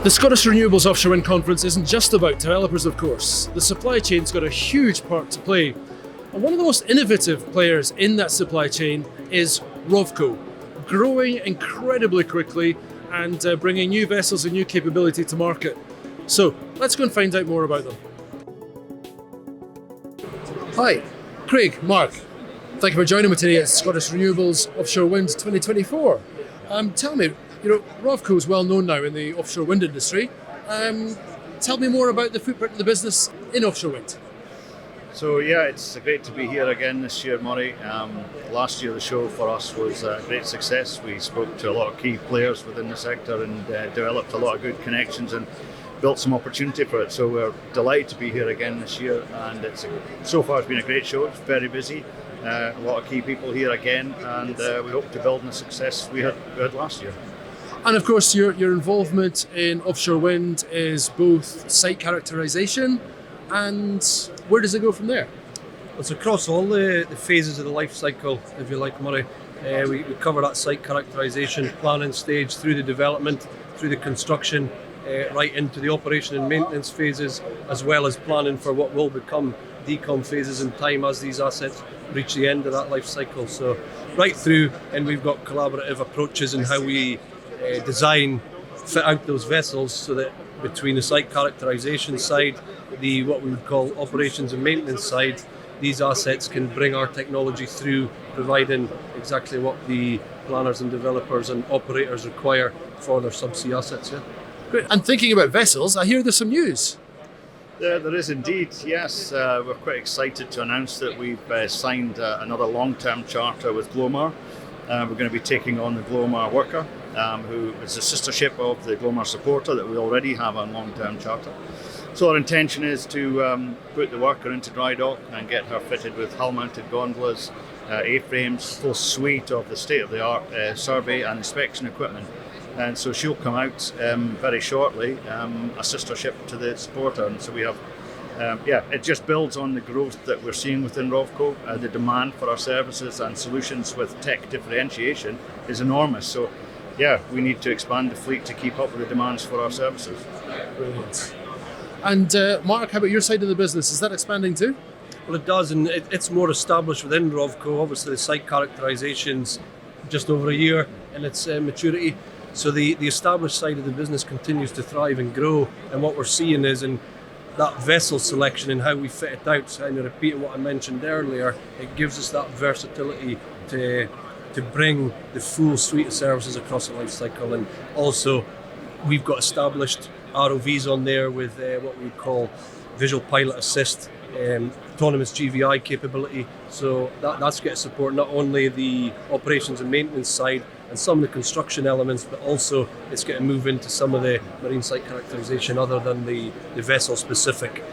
The Scottish Renewables Offshore Wind Conference isn't just about developers, of course. The supply chain's got a huge part to play. And one of the most innovative players in that supply chain is Rovco, growing incredibly quickly and bringing new vessels and new capability to market. So let's go and find out more about them. Hi, Craig, Marc. Thank you for joining me today at Scottish Renewables Offshore Wind 2024. Tell me, Rovco is well known now in the offshore wind industry. Tell me more about the footprint of the business in offshore wind. So yeah, it's great to be here again this year, Moray. Last year the show for us was a great success. We spoke to a lot of key players within the sector and developed a lot of good connections and built some opportunity for it. So we're delighted to be here again this year, and so far it's been a great show. It's very busy. A lot of key people here again, and we hope to build on the success we had last year. And of course, your involvement in offshore wind is both site characterisation and where does it go from there? It's across all the phases of the life cycle, if you like, Moray. We cover that site characterisation, planning stage, through the development, through the construction, right into the operation and maintenance phases, as well as planning for what will become decom phases in time as these assets reach the end of that life cycle. So right through, and we've got collaborative approaches in how we design, fit out those vessels so that between the site characterisation side, the what we would call operations and maintenance side, these assets can bring our technology through, providing exactly what the planners and developers and operators require for their subsea assets. Yeah. Great. And thinking about vessels, I hear there's some news. There is indeed, yes. We're quite excited to announce that we've signed another long-term charter with Glomar. We're going to be taking on the Glomar Worker, who is a sister ship of the Glomar Suppoter that we already have on long-term charter. So our intention is to put the Worker into dry dock and get her fitted with hull-mounted gondolas, A-frames, full suite of the state-of-the-art survey and inspection equipment. And so she'll come out very shortly, a sister ship to the Supporter. And so we have, it just builds on the growth that we're seeing within Rovco. The demand for our services and solutions with tech differentiation is enormous. So yeah, we need to expand the fleet to keep up with the demands for our services. Brilliant. And Marc, how about your side of the business? Is that expanding too? Well, it does, and it's more established within Rovco. Obviously, the site characterisation's just over a year in its maturity. So the established side of the business continues to thrive and grow, and what we're seeing is in that vessel selection and how we fit it out, so I'm repeating what I mentioned earlier, it gives us that versatility to bring the full suite of services across the life cycle. And also we've got established ROVs on there with what we call visual pilot assist, autonomous GVI capability. So that's going to support not only the operations and maintenance side and some of the construction elements, but also it's going to move into some of the marine site characterisation other than the vessel specific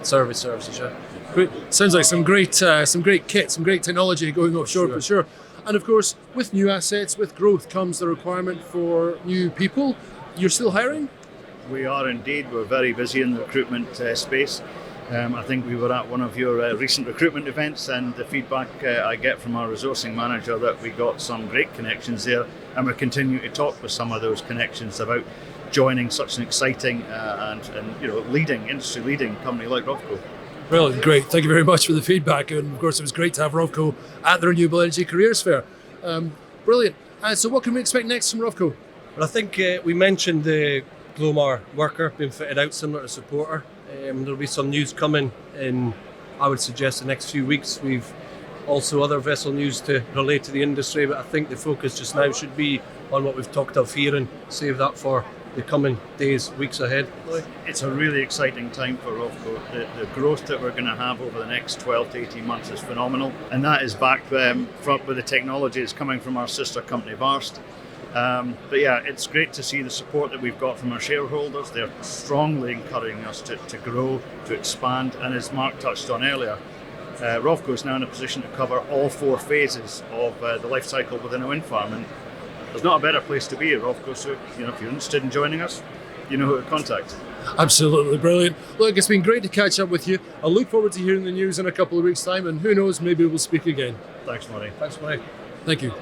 services. Yeah. Great. Sounds like some great kit, some great technology going offshore for sure. And of course, with new assets, with growth comes the requirement for new people. You're still hiring? We are indeed. We're very busy in the recruitment space. I think we were at one of your recent recruitment events, and the feedback I get from our resourcing manager that we got some great connections there, and we're continuing to talk with some of those connections about joining such an exciting and industry leading company like Rovco. Brilliant, great. Thank you very much for the feedback, and of course it was great to have Rovco at the Renewable Energy Careers Fair. Brilliant. So what can we expect next from Rovco? Well, I think we mentioned the Glomar Worker being fitted out similar to Supporter. There'll be some news coming in, I would suggest, the next few weeks. We've also other vessel news to relate to the industry, but I think the focus just now should be on what we've talked of here and save that for the coming days, weeks ahead. It's a really exciting time for Rovco. The growth that we're going to have over the next 12 to 18 months is phenomenal, and that is backed with the technology that's coming from our sister company Varst. But yeah, it's great to see the support that we've got from our shareholders. They're strongly encouraging us to grow, to expand, and as Marc touched on earlier, Rovco is now in a position to cover all 4 phases of the life cycle within a wind farm, and there's not a better place to be at Rovco. So if you're interested in joining us, you know who to contact. Absolutely brilliant. Look, it's been great to catch up with you. I look forward to hearing the news in a couple of weeks' time, and who knows, maybe we'll speak again. Thanks, Moray. Thanks, Moray. Thank you.